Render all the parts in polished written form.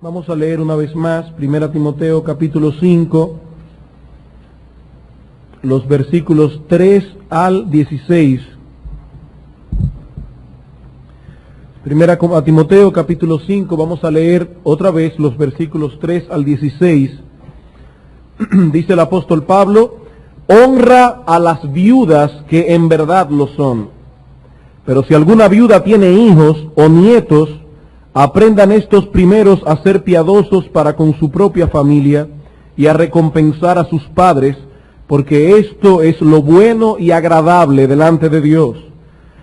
Vamos a leer una vez más 1 Timoteo capítulo 5, los versículos 3 al 16. 1 Timoteo capítulo 5, vamos a leer otra vez los versículos 3 al 16. Dice el apóstol Pablo: honra a las viudas que en verdad lo son. Pero si alguna viuda tiene hijos o nietos, aprendan estos primeros a ser piadosos para con su propia familia y a recompensar a sus padres, porque esto es lo bueno y agradable delante de Dios.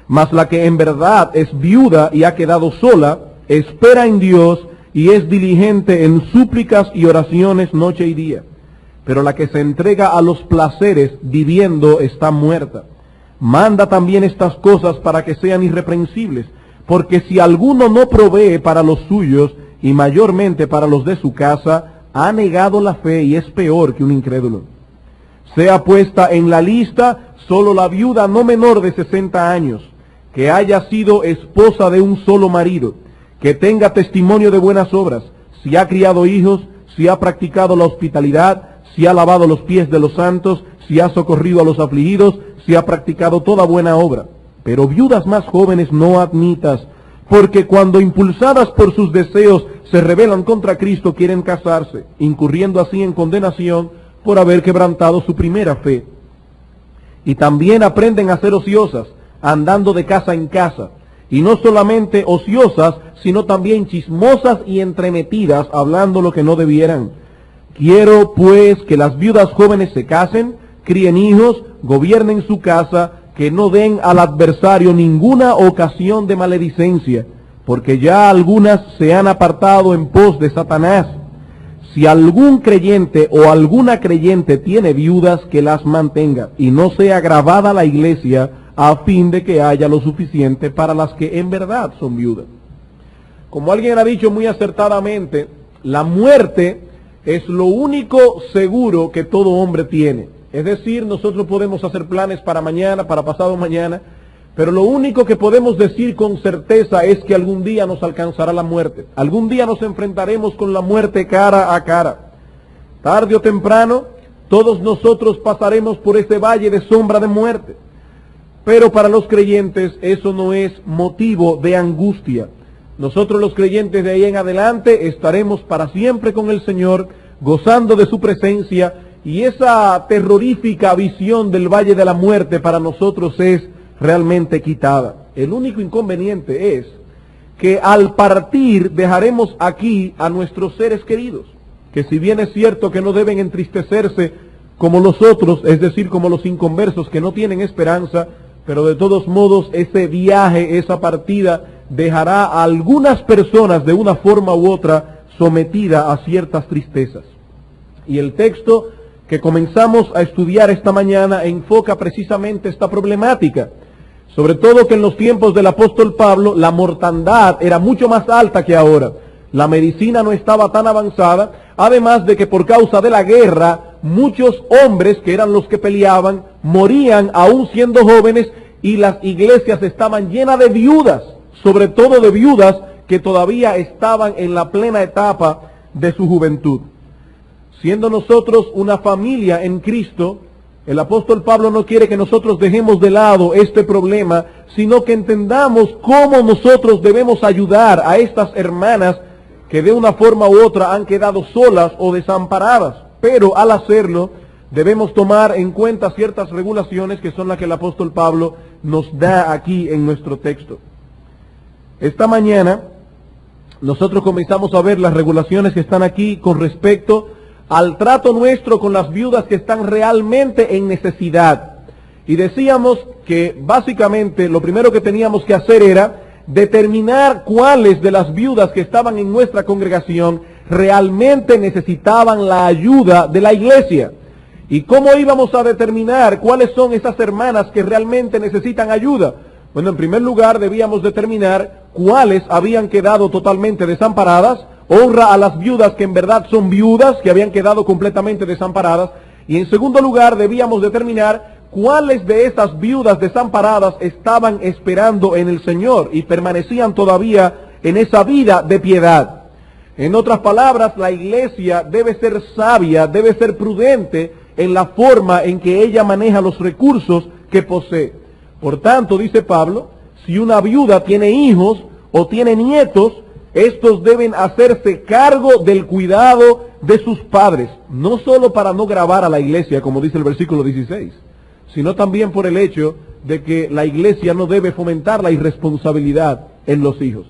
Mas la que en verdad es viuda y ha quedado sola, espera en Dios y es diligente en súplicas y oraciones noche y día. Pero la que se entrega a los placeres viviendo está muerta. Manda también estas cosas para que sean irreprensibles, porque si alguno no provee para los suyos, y mayormente para los de su casa, ha negado la fe y es peor que un incrédulo. Sea puesta en la lista solo la viuda no menor de 60 años, que haya sido esposa de un solo marido, que tenga testimonio de buenas obras, si ha criado hijos, si ha practicado la hospitalidad, si ha lavado los pies de los santos, si ha socorrido a los afligidos, si ha practicado toda buena obra. Pero viudas más jóvenes no admitas, porque cuando impulsadas por sus deseos se rebelan contra Cristo quieren casarse, incurriendo así en condenación por haber quebrantado su primera fe. Y también aprenden a ser ociosas, andando de casa en casa, y no solamente ociosas, sino también chismosas y entremetidas, hablando lo que no debieran. Quiero pues que las viudas jóvenes se casen, críen hijos, gobiernen su casa, que no den al adversario ninguna ocasión de maledicencia, porque ya algunas se han apartado en pos de Satanás. Si algún creyente o alguna creyente tiene viudas, que las mantenga, y no sea agravada la iglesia, a fin de que haya lo suficiente para las que en verdad son viudas. Como alguien ha dicho muy acertadamente, la muerte es lo único seguro que todo hombre tiene. Es decir, nosotros podemos hacer planes para mañana, para pasado mañana, pero lo único que podemos decir con certeza es que algún día nos alcanzará la muerte. Algún día nos enfrentaremos con la muerte cara a cara. Tarde o temprano, todos nosotros pasaremos por ese valle de sombra de muerte. Pero para los creyentes eso no es motivo de angustia. Nosotros los creyentes de ahí en adelante estaremos para siempre con el Señor, gozando de su presencia. Y esa terrorífica visión del valle de la muerte para nosotros es realmente quitada. El único inconveniente es que al partir dejaremos aquí a nuestros seres queridos, que si bien es cierto que no deben entristecerse como los otros, es decir, como los inconversos que no tienen esperanza, pero de todos modos ese viaje, esa partida, dejará a algunas personas de una forma u otra sometida a ciertas tristezas. Y el texto que comenzamos a estudiar esta mañana enfoca precisamente esta problemática, sobre todo que en los tiempos del apóstol Pablo la mortandad era mucho más alta que ahora, la medicina no estaba tan avanzada, además de que por causa de la guerra muchos hombres que eran los que peleaban morían aún siendo jóvenes y las iglesias estaban llenas de viudas, sobre todo de viudas que todavía estaban en la plena etapa de su juventud. Siendo nosotros una familia en Cristo, el apóstol Pablo no quiere que nosotros dejemos de lado este problema, sino que entendamos cómo nosotros debemos ayudar a estas hermanas que de una forma u otra han quedado solas o desamparadas. Pero al hacerlo, debemos tomar en cuenta ciertas regulaciones que son las que el apóstol Pablo nos da aquí en nuestro texto. Esta mañana, nosotros comenzamos a ver las regulaciones que están aquí con respecto al trato nuestro con las viudas que están realmente en necesidad. Y decíamos que básicamente lo primero que teníamos que hacer era determinar cuáles de las viudas que estaban en nuestra congregación realmente necesitaban la ayuda de la iglesia. ¿Y cómo íbamos a determinar cuáles son esas hermanas que realmente necesitan ayuda? Bueno, en primer lugar debíamos determinar cuáles habían quedado totalmente desamparadas. Honra a las viudas que en verdad son viudas, que habían quedado completamente desamparadas. Y en segundo lugar debíamos determinar cuáles de esas viudas desamparadas estaban esperando en el Señor y permanecían todavía en esa vida de piedad. En otras palabras, la iglesia debe ser sabia, debe ser prudente en la forma en que ella maneja los recursos que posee. Por tanto, dice Pablo, si una viuda tiene hijos o tiene nietos, estos deben hacerse cargo del cuidado de sus padres, no solo para no gravar a la iglesia, como dice el versículo 16, sino también por el hecho de que la iglesia no debe fomentar la irresponsabilidad en los hijos.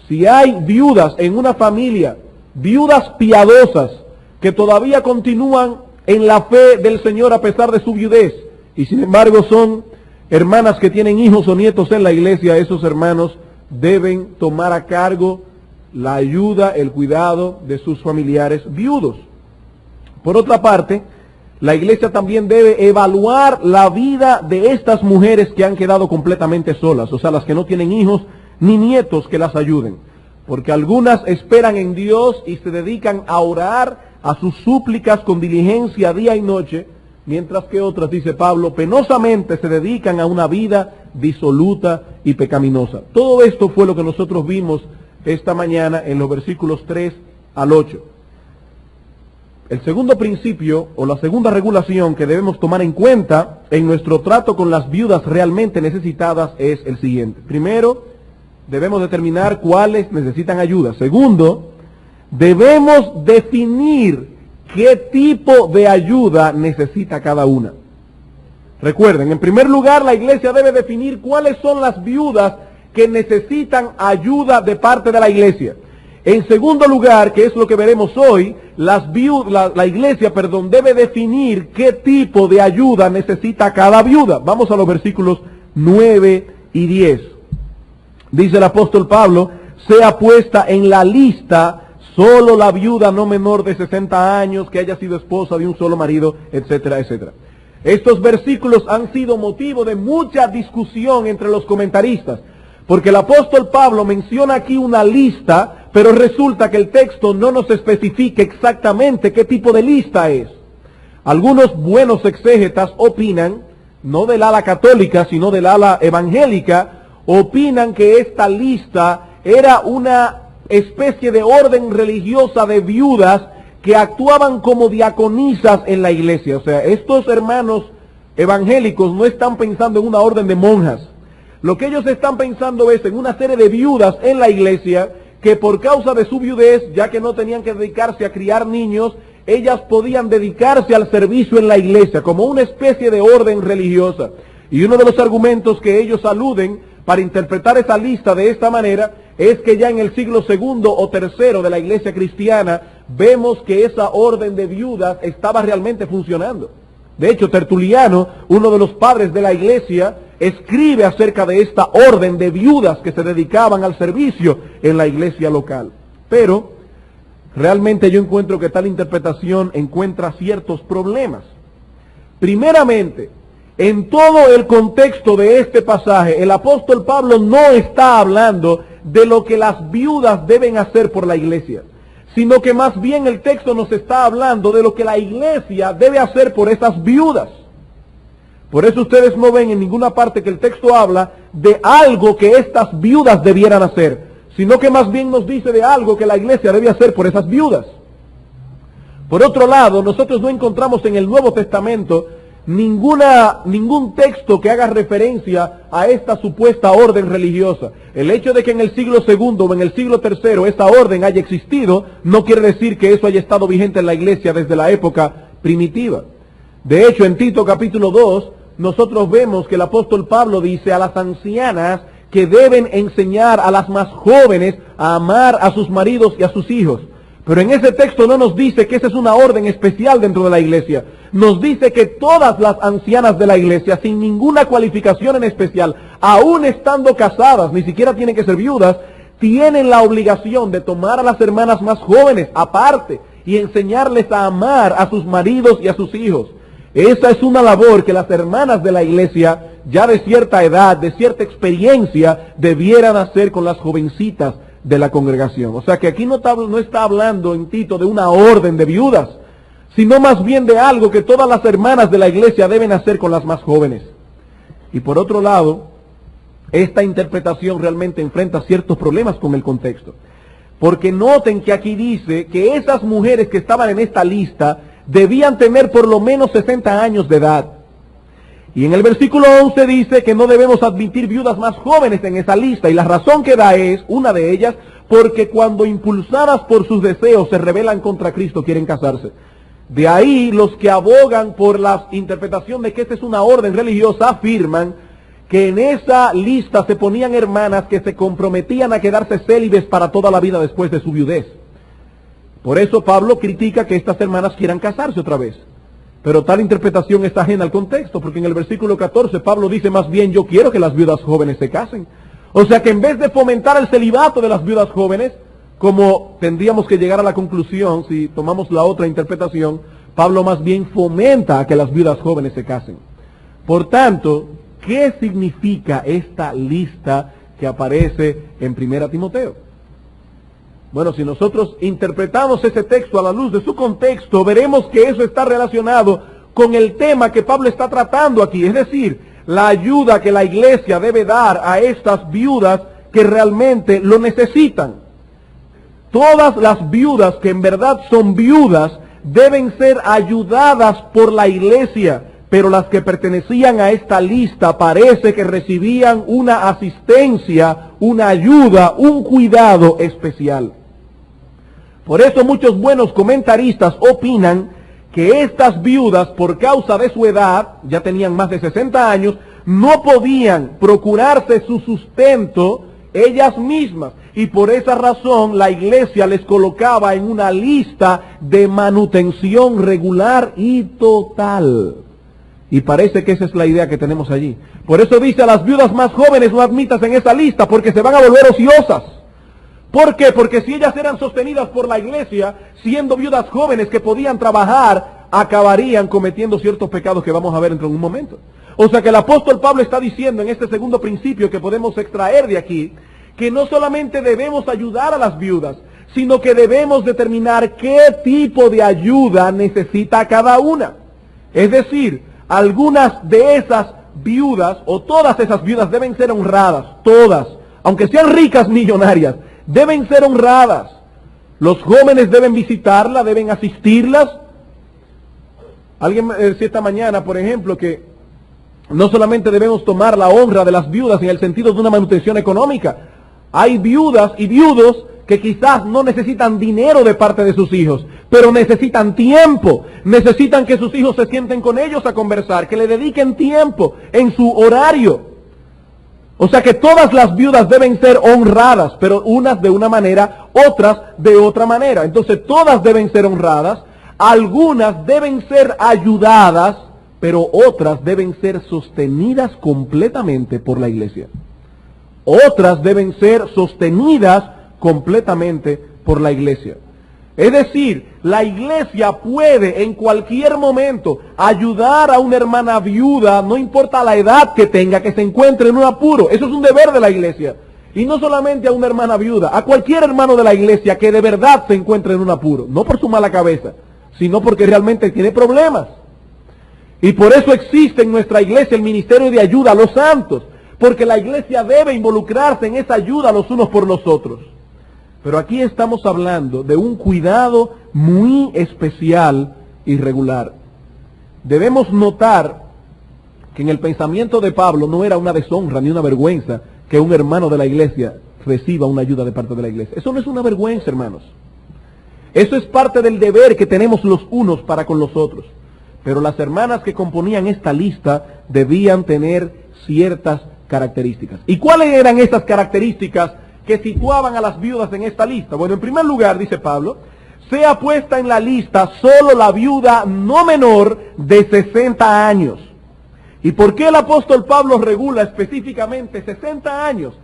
Si hay viudas en una familia, viudas piadosas, que todavía continúan en la fe del Señor a pesar de su viudez, y sin embargo son hermanas que tienen hijos o nietos en la iglesia, esos hermanos deben tomar a cargo la ayuda, el cuidado de sus familiares viudos. Por otra parte, la iglesia también debe evaluar la vida de estas mujeres que han quedado completamente solas, o sea, las que no tienen hijos ni nietos que las ayuden, porque algunas esperan en Dios y se dedican a orar a sus súplicas con diligencia día y noche, mientras que otras, dice Pablo, penosamente se dedican a una vida disoluta y pecaminosa. Todo esto fue lo que nosotros vimos esta mañana en los versículos 3 al 8. El segundo principio o la segunda regulación que debemos tomar en cuenta en nuestro trato con las viudas realmente necesitadas es el siguiente. Primero, debemos determinar cuáles necesitan ayuda. Segundo, debemos definir qué tipo de ayuda necesita cada una. Recuerden, en primer lugar, la iglesia debe definir cuáles son las viudas que necesitan ayuda de parte de la iglesia. En segundo lugar, que es lo que veremos hoy, la iglesia debe definir qué tipo de ayuda necesita cada viuda. Vamos a los versículos 9 y 10. Dice el apóstol Pablo, sea puesta en la lista solo la viuda no menor de 60 años que haya sido esposa de un solo marido, etcétera, etcétera. Estos versículos han sido motivo de mucha discusión entre los comentaristas, porque el apóstol Pablo menciona aquí una lista, pero resulta que el texto no nos especifica exactamente qué tipo de lista es. Algunos buenos exégetas opinan, no del ala católica, sino del ala evangélica, opinan que esta lista era una especie de orden religiosa de viudas que actuaban como diaconisas en la iglesia. O sea, estos hermanos evangélicos no están pensando en una orden de monjas. Lo que ellos están pensando es en una serie de viudas en la iglesia que por causa de su viudez, ya que no tenían que dedicarse a criar niños, ellas podían dedicarse al servicio en la iglesia como una especie de orden religiosa. Y uno de los argumentos que ellos aluden para interpretar esa lista de esta manera es que ya en el siglo segundo o tercero de la iglesia cristiana vemos que esa orden de viudas estaba realmente funcionando. De hecho, Tertuliano, uno de los padres de la iglesia, escribe acerca de esta orden de viudas que se dedicaban al servicio en la iglesia local. Pero realmente yo encuentro que tal interpretación encuentra ciertos problemas. Primeramente, en todo el contexto de este pasaje, el apóstol Pablo no está hablando de lo que las viudas deben hacer por la iglesia, sino que más bien el texto nos está hablando de lo que la iglesia debe hacer por esas viudas. Por eso ustedes no ven en ninguna parte que el texto habla de algo que estas viudas debieran hacer, sino que más bien nos dice de algo que la iglesia debe hacer por esas viudas. Por otro lado, nosotros no encontramos en el Nuevo Testamento ningún texto que haga referencia a esta supuesta orden religiosa. El hecho de que en el siglo segundo o en el siglo tercero esta orden haya existido, no quiere decir que eso haya estado vigente en la iglesia desde la época primitiva. De hecho, en Tito capítulo 2, nosotros vemos que el apóstol Pablo dice a las ancianas que deben enseñar a las más jóvenes a amar a sus maridos y a sus hijos. Pero en ese texto no nos dice que esa es una orden especial dentro de la iglesia. Nos dice que todas las ancianas de la iglesia, sin ninguna cualificación en especial, aún estando casadas, ni siquiera tienen que ser viudas, tienen la obligación de tomar a las hermanas más jóvenes aparte y enseñarles a amar a sus maridos y a sus hijos. Esa es una labor que las hermanas de la iglesia, ya de cierta edad, de cierta experiencia, debieran hacer con las jovencitas de la congregación. O sea que aquí no está hablando en Tito de una orden de viudas, sino más bien de algo que todas las hermanas de la iglesia deben hacer con las más jóvenes. Y por otro lado, esta interpretación realmente enfrenta ciertos problemas con el contexto. Porque noten que aquí dice que esas mujeres que estaban en esta lista debían tener por lo menos 60 años de edad. Y en el versículo 11 dice que no debemos admitir viudas más jóvenes en esa lista. Y la razón que da es, una de ellas, porque cuando impulsadas por sus deseos se rebelan contra Cristo, quieren casarse. De ahí los que abogan por la interpretación de que esta es una orden religiosa afirman que en esa lista se ponían hermanas que se comprometían a quedarse célibes para toda la vida después de su viudez. Por eso Pablo critica que estas hermanas quieran casarse otra vez. Pero tal interpretación es ajena al contexto, porque en el versículo 14 Pablo dice más bien, yo quiero que las viudas jóvenes se casen. O sea que en vez de fomentar el celibato de las viudas jóvenes, como tendríamos que llegar a la conclusión si tomamos la otra interpretación, Pablo más bien fomenta a que las viudas jóvenes se casen. Por tanto, ¿qué significa esta lista que aparece en 1 Timoteo? Bueno, si nosotros interpretamos ese texto a la luz de su contexto, veremos que eso está relacionado con el tema que Pablo está tratando aquí, es decir, la ayuda que la iglesia debe dar a estas viudas que realmente lo necesitan. Todas las viudas que en verdad son viudas deben ser ayudadas por la iglesia, pero las que pertenecían a esta lista parece que recibían una asistencia, una ayuda, un cuidado especial. Por eso muchos buenos comentaristas opinan que estas viudas, por causa de su edad, ya tenían más de 60 años, no podían procurarse su sustento ellas mismas. Y por esa razón la iglesia les colocaba en una lista de manutención regular y total. Y parece que esa es la idea que tenemos allí. Por eso dice, a las viudas más jóvenes no admitas en esa lista, porque se van a volver ociosas. ¿Por qué? Porque si ellas eran sostenidas por la iglesia, siendo viudas jóvenes que podían trabajar, acabarían cometiendo ciertos pecados que vamos a ver dentro de un momento. O sea que el apóstol Pablo está diciendo en este segundo principio que podemos extraer de aquí, que no solamente debemos ayudar a las viudas, sino que debemos determinar qué tipo de ayuda necesita cada una. Es decir, algunas de esas viudas, o todas esas viudas deben ser honradas, todas, aunque sean ricas millonarias, deben ser honradas. Los jóvenes deben visitarla, deben asistirlas. Alguien me decía esta mañana, por ejemplo, que no solamente debemos tomar la honra de las viudas en el sentido de una manutención económica. Hay viudas y viudos que quizás no necesitan dinero de parte de sus hijos, pero necesitan tiempo, necesitan que sus hijos se sienten con ellos a conversar, que le dediquen tiempo en su horario. O sea que todas las viudas deben ser honradas, pero unas de una manera, otras de otra manera. Entonces todas deben ser honradas, algunas deben ser ayudadas, pero otras deben ser sostenidas completamente por la iglesia. Otras deben ser sostenidas completamente por la iglesia. Es decir, la iglesia puede en cualquier momento ayudar a una hermana viuda, no importa la edad que tenga, que se encuentre en un apuro. Eso es un deber de la iglesia. Y no solamente a una hermana viuda, a cualquier hermano de la iglesia que de verdad se encuentre en un apuro. No por su mala cabeza, sino porque realmente tiene problemas. Y por eso existe en nuestra iglesia el ministerio de ayuda a los santos, porque la iglesia debe involucrarse en esa ayuda los unos por los otros. Pero aquí estamos hablando de un cuidado muy especial y regular. Debemos notar que en el pensamiento de Pablo no era una deshonra ni una vergüenza que un hermano de la iglesia reciba una ayuda de parte de la iglesia. Eso no es una vergüenza, hermanos. Eso es parte del deber que tenemos los unos para con los otros. Pero las hermanas que componían esta lista debían tener ciertas características. ¿Y cuáles eran estas características que situaban a las viudas en esta lista? Bueno, en primer lugar, dice Pablo, sea puesta en la lista solo la viuda no menor de 60 años. ¿Y por qué el apóstol Pablo regula específicamente 60 años?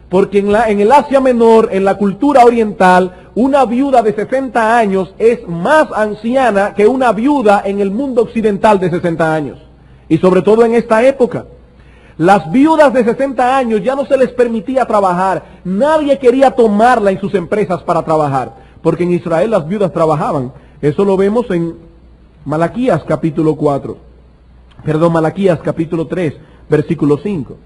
Porque en el Asia Menor, en la cultura oriental, una viuda de 60 años es más anciana que una viuda en el mundo occidental de 60 años. Y sobre todo en esta época. Las viudas de 60 años ya no se les permitía trabajar. Nadie quería tomarla en sus empresas para trabajar. Porque en Israel las viudas trabajaban. Eso lo vemos en Malaquías capítulo 3, versículo 5.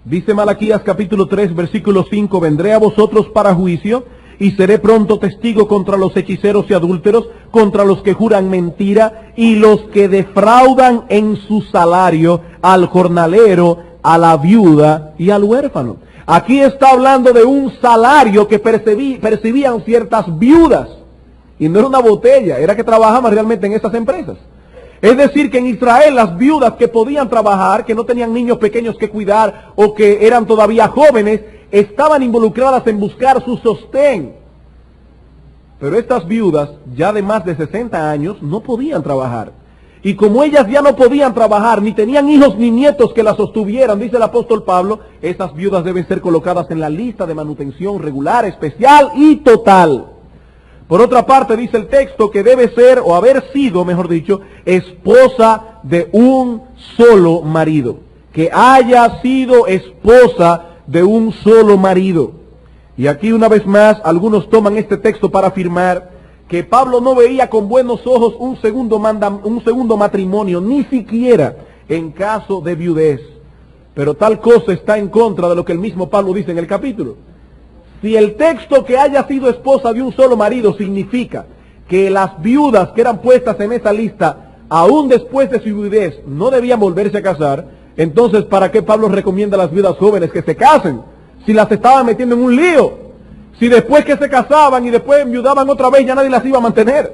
Dice Malaquías capítulo 3, versículo 5, vendré a vosotros para juicio y seré pronto testigo contra los hechiceros y adúlteros, contra los que juran mentira y los que defraudan en su salario al jornalero, a la viuda y al huérfano. Aquí está hablando de un salario que percibían ciertas viudas. Y no era una botella, era que trabajaban realmente en estas empresas. Es decir, que en Israel las viudas que podían trabajar, que no tenían niños pequeños que cuidar o que eran todavía jóvenes, estaban involucradas en buscar su sostén. Pero estas viudas, ya de más de 60 años, no podían trabajar. Y como ellas ya no podían trabajar, ni tenían hijos ni nietos que las sostuvieran, dice el apóstol Pablo, esas viudas deben ser colocadas en la lista de manutención regular, especial y total. Por otra parte, dice el texto que debe ser, o haber sido, mejor dicho, esposa de un solo marido. Que haya sido esposa de un solo marido. Y aquí una vez más, algunos toman este texto para afirmar que Pablo no veía con buenos ojos un segundo matrimonio, ni siquiera en caso de viudez. Pero tal cosa está en contra de lo que el mismo Pablo dice en el capítulo. Si el texto que haya sido esposa de un solo marido significa que las viudas que eran puestas en esa lista, aún después de su viudez, no debían volverse a casar, entonces ¿para qué Pablo recomienda a las viudas jóvenes que se casen? Si las estaban metiendo en un lío. Si después que se casaban y después enviudaban otra vez, ya nadie las iba a mantener.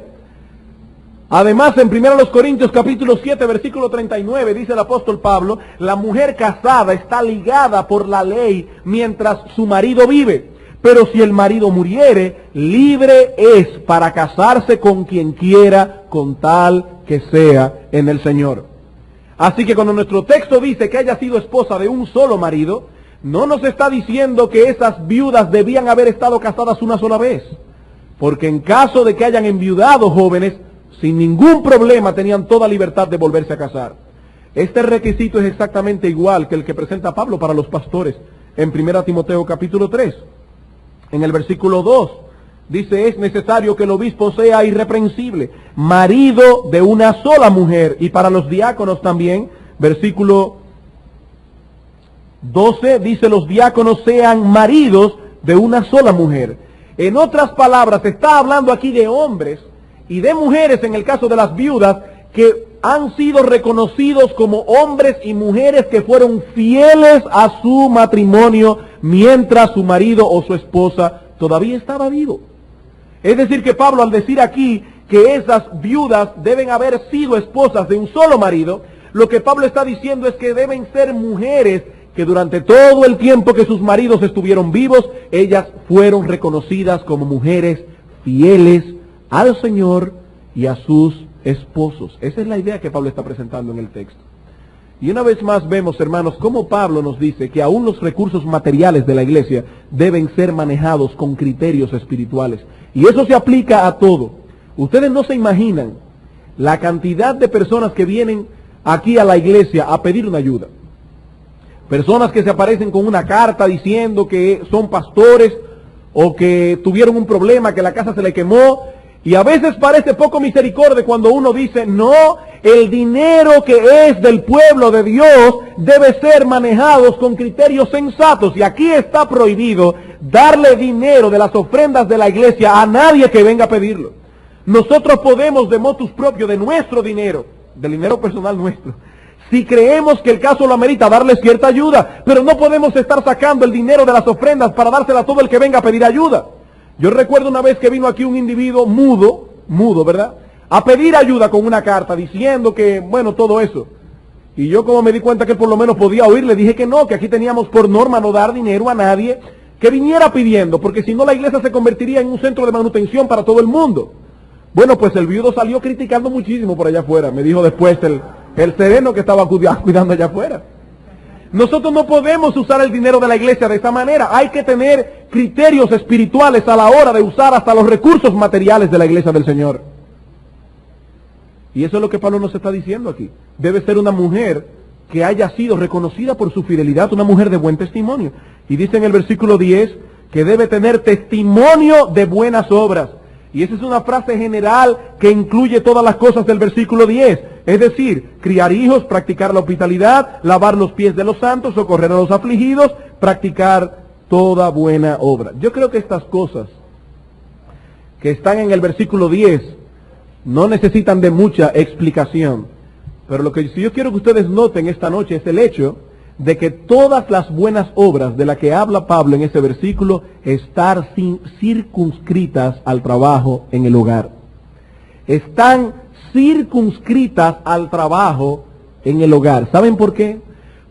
Además, en 1 Corintios capítulo 7, versículo 39, dice el apóstol Pablo, la mujer casada está ligada por la ley mientras su marido vive. Pero si el marido muriere, libre es para casarse con quien quiera, con tal que sea en el Señor. Así que cuando nuestro texto dice que haya sido esposa de un solo marido, no nos está diciendo que esas viudas debían haber estado casadas una sola vez. Porque en caso de que hayan enviudado jóvenes, sin ningún problema tenían toda libertad de volverse a casar. Este requisito es exactamente igual que el que presenta Pablo para los pastores en 1 Timoteo capítulo 3. En el versículo 2 dice, es necesario que el obispo sea irreprensible, marido de una sola mujer. Y para los diáconos también, versículo 12 dice, los diáconos sean maridos de una sola mujer. En otras palabras, está hablando aquí de hombres y de mujeres en el caso de las viudas que han sido reconocidos como hombres y mujeres que fueron fieles a su matrimonio mientras su marido o su esposa todavía estaba vivo. Es decir que Pablo, al decir aquí que esas viudas deben haber sido esposas de un solo marido, lo que Pablo está diciendo es que deben ser mujeres que durante todo el tiempo que sus maridos estuvieron vivos, ellas fueron reconocidas como mujeres fieles al Señor y a sus esposos. Esa es la idea que Pablo está presentando en el texto. Y una vez más vemos, hermanos, cómo Pablo nos dice que aún los recursos materiales de la iglesia deben ser manejados con criterios espirituales. Y eso se aplica a todo. Ustedes no se imaginan la cantidad de personas que vienen aquí a la iglesia a pedir una ayuda. Personas que se aparecen con una carta diciendo que son pastores o que tuvieron un problema, que la casa se le quemó. Y a veces parece poco misericordia cuando uno dice, no, el dinero que es del pueblo de Dios debe ser manejado con criterios sensatos. Y aquí está prohibido darle dinero de las ofrendas de la iglesia a nadie que venga a pedirlo. Nosotros podemos de motus propio, de nuestro dinero, del dinero personal nuestro, si creemos que el caso lo amerita, darle cierta ayuda, pero no podemos estar sacando el dinero de las ofrendas para dársela a todo el que venga a pedir ayuda. Yo recuerdo una vez que vino aquí un individuo mudo, ¿verdad? A pedir ayuda con una carta diciendo que, bueno, todo eso. Y yo, como me di cuenta que por lo menos podía oír, le dije que no, que aquí teníamos por norma no dar dinero a nadie que viniera pidiendo, porque si no la iglesia se convertiría en un centro de manutención para todo el mundo. Bueno, pues el viudo salió criticando muchísimo por allá afuera, me dijo después el sereno que estaba cuidando allá afuera. Nosotros no podemos usar el dinero de la iglesia de esta manera. Hay que tener criterios espirituales a la hora de usar hasta los recursos materiales de la iglesia del Señor. Y eso es lo que Pablo nos está diciendo aquí. Debe ser una mujer que haya sido reconocida por su fidelidad, una mujer de buen testimonio. Y dice en el versículo 10 que debe tener testimonio de buenas obras. Y esa es una frase general que incluye todas las cosas del versículo 10. Es decir, criar hijos, practicar la hospitalidad, lavar los pies de los santos, socorrer a los afligidos, practicar toda buena obra. Yo creo que estas cosas que están en el versículo 10 no necesitan de mucha explicación. Pero lo que yo quiero que ustedes noten esta noche es el hecho de que todas las buenas obras de las que habla Pablo en ese versículo están circunscritas al trabajo en el hogar. Están circunscritas al trabajo en el hogar. ¿Saben por qué?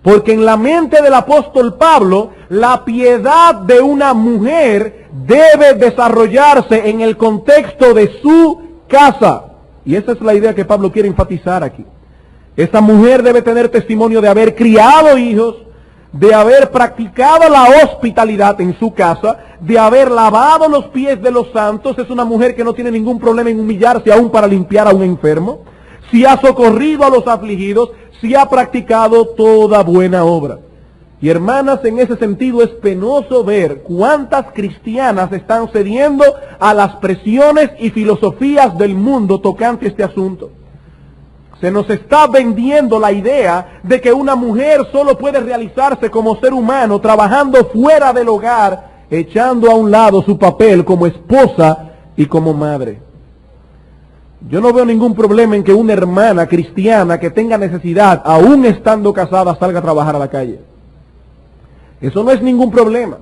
Porque en la mente del apóstol Pablo, la piedad de una mujer debe desarrollarse en el contexto de su casa. Y esa es la idea que Pablo quiere enfatizar aquí. Esta mujer debe tener testimonio de haber criado hijos, de haber practicado la hospitalidad en su casa, de haber lavado los pies de los santos. Es una mujer que no tiene ningún problema en humillarse aún para limpiar a un enfermo. Si ha socorrido a los afligidos, si ha practicado toda buena obra. Y hermanas, en ese sentido es penoso ver cuántas cristianas están cediendo a las presiones y filosofías del mundo tocante este asunto. Se nos está vendiendo la idea de que una mujer solo puede realizarse como ser humano trabajando fuera del hogar, echando a un lado su papel como esposa y como madre. Yo no veo ningún problema en que una hermana cristiana que tenga necesidad, aún estando casada, salga a trabajar a la calle. Eso no es ningún problema.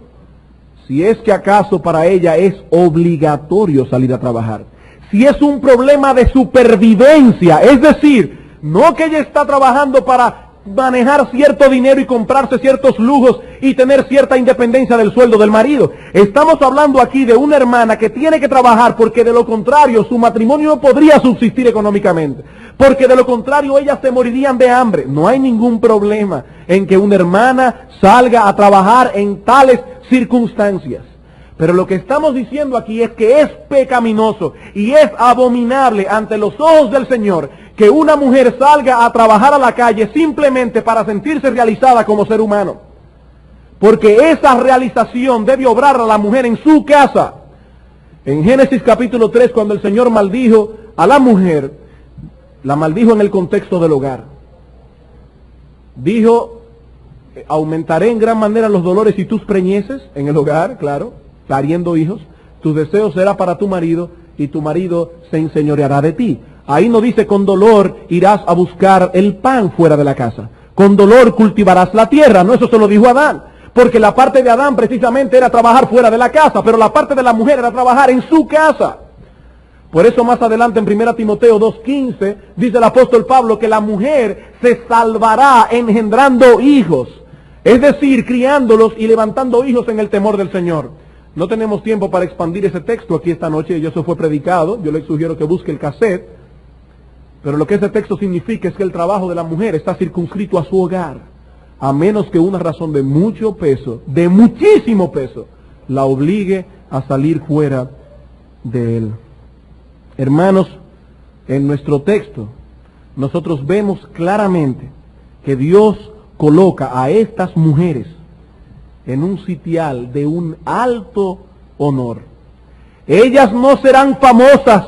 Si es que acaso para ella es obligatorio salir a trabajar. Si es un problema de supervivencia, es decir, no que ella está trabajando para manejar cierto dinero y comprarse ciertos lujos y tener cierta independencia del sueldo del marido. Estamos hablando aquí de una hermana que tiene que trabajar porque de lo contrario su matrimonio no podría subsistir económicamente. Porque de lo contrario ellas se morirían de hambre. No hay ningún problema en que una hermana salga a trabajar en tales circunstancias. Pero lo que estamos diciendo aquí es que es pecaminoso y es abominable ante los ojos del Señor que una mujer salga a trabajar a la calle simplemente para sentirse realizada como ser humano. Porque esa realización debe obrar a la mujer en su casa. En Génesis capítulo 3, cuando el Señor maldijo a la mujer, la maldijo en el contexto del hogar. Dijo, aumentaré en gran manera los dolores si tú preñeces en el hogar, claro, pariendo hijos. Tu deseo será para tu marido y tu marido se enseñoreará de ti. Ahí no dice con dolor irás a buscar el pan fuera de la casa. Con dolor cultivarás la tierra. No, eso se lo dijo Adán. Porque la parte de Adán precisamente era trabajar fuera de la casa, pero la parte de la mujer era trabajar en su casa. Por eso más adelante en 1 Timoteo 2:15 dice el apóstol Pablo que la mujer se salvará engendrando hijos. Es decir, criándolos y levantando hijos en el temor del Señor. No tenemos tiempo para expandir ese texto aquí esta noche, y eso fue predicado. Yo le sugiero que busque el cassette. Pero lo que ese texto significa es que el trabajo de la mujer está circunscrito a su hogar, a menos que una razón de mucho peso, de muchísimo peso, la obligue a salir fuera de él. Hermanos, en nuestro texto, nosotros vemos claramente que Dios coloca a estas mujeres en un sitial de un alto honor. Ellas no serán famosas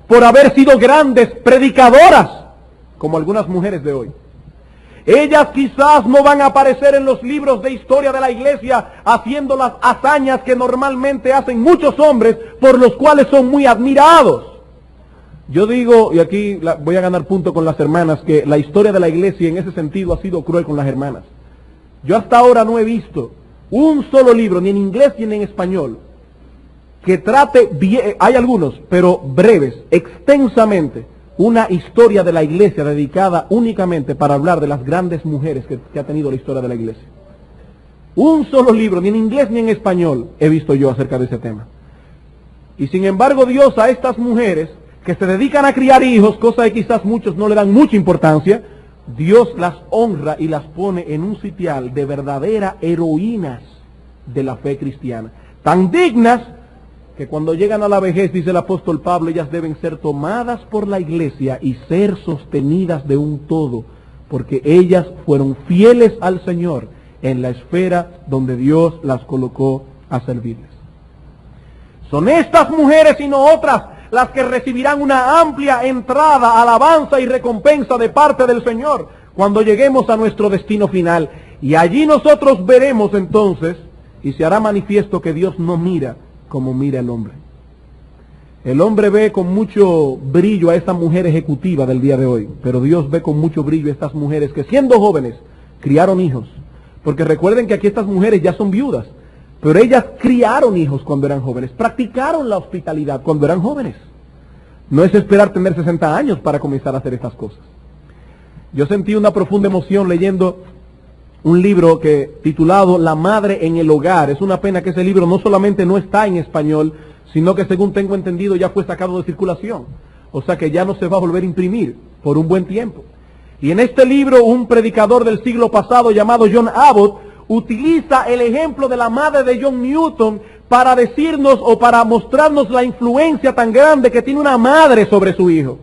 por haber sido grandes predicadoras, como algunas mujeres de hoy. Ellas quizás no van a aparecer en los libros de historia de la iglesia haciendo las hazañas que normalmente hacen muchos hombres, por los cuales son muy admirados. Yo digo, y aquí voy a ganar punto con las hermanas, que la historia de la iglesia en ese sentido ha sido cruel con las hermanas. Yo hasta ahora no he visto un solo libro, ni en inglés ni en español, que trate bien, hay algunos, pero breves, extensamente, una historia de la iglesia dedicada únicamente para hablar de las grandes mujeres que ha tenido la historia de la iglesia. Un solo libro, ni en inglés ni en español, he visto yo acerca de ese tema. Y sin embargo Dios a estas mujeres que se dedican a criar hijos, cosa que quizás muchos no le dan mucha importancia, Dios las honra y las pone en un sitial de verdaderas heroínas de la fe cristiana. Tan dignas que cuando llegan a la vejez, dice el apóstol Pablo, ellas deben ser tomadas por la iglesia y ser sostenidas de un todo, porque ellas fueron fieles al Señor en la esfera donde Dios las colocó a servirles. Son estas mujeres y no otras las que recibirán una amplia entrada, alabanza y recompensa de parte del Señor cuando lleguemos a nuestro destino final. Y allí nosotros veremos entonces, y se hará manifiesto que Dios no mira como mira el hombre. El hombre ve con mucho brillo a esa mujer ejecutiva del día de hoy, pero Dios ve con mucho brillo a estas mujeres que siendo jóvenes criaron hijos. Porque recuerden que aquí estas mujeres ya son viudas, pero ellas criaron hijos cuando eran jóvenes, practicaron la hospitalidad cuando eran jóvenes. No es esperar tener 60 años para comenzar a hacer estas cosas. Yo sentí una profunda emoción leyendo un libro titulado La Madre en el Hogar. Es una pena que ese libro no solamente no está en español, sino que según tengo entendido ya fue sacado de circulación. O sea que ya no se va a volver a imprimir por un buen tiempo. Y en este libro un predicador del siglo pasado llamado John Abbott utiliza el ejemplo de la madre de John Newton para decirnos o para mostrarnos la influencia tan grande que tiene una madre sobre su hijo.